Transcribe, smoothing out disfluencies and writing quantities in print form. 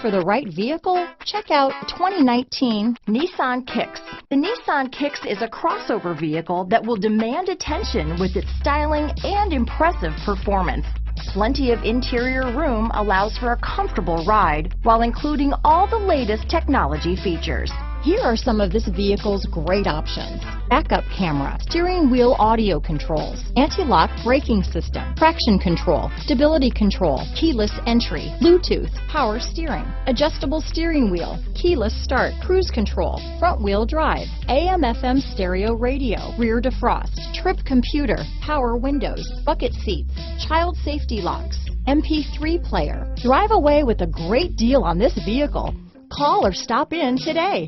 for the right vehicle? Check out 2019 Nissan Kicks. The Nissan Kicks is a crossover vehicle that will demand attention with its styling and impressive performance. Plenty of interior room allows for a comfortable ride while including all the latest technology features. Here are some of this vehicle's great options: backup camera, steering wheel audio controls, anti-lock braking system, traction control, stability control, keyless entry, Bluetooth, power steering, adjustable steering wheel, keyless start, cruise control, front wheel drive, AM/FM stereo radio, rear defrost, trip computer, power windows, bucket seats, child safety locks, MP3 player. Drive away with a great deal on this vehicle. Call or stop in today.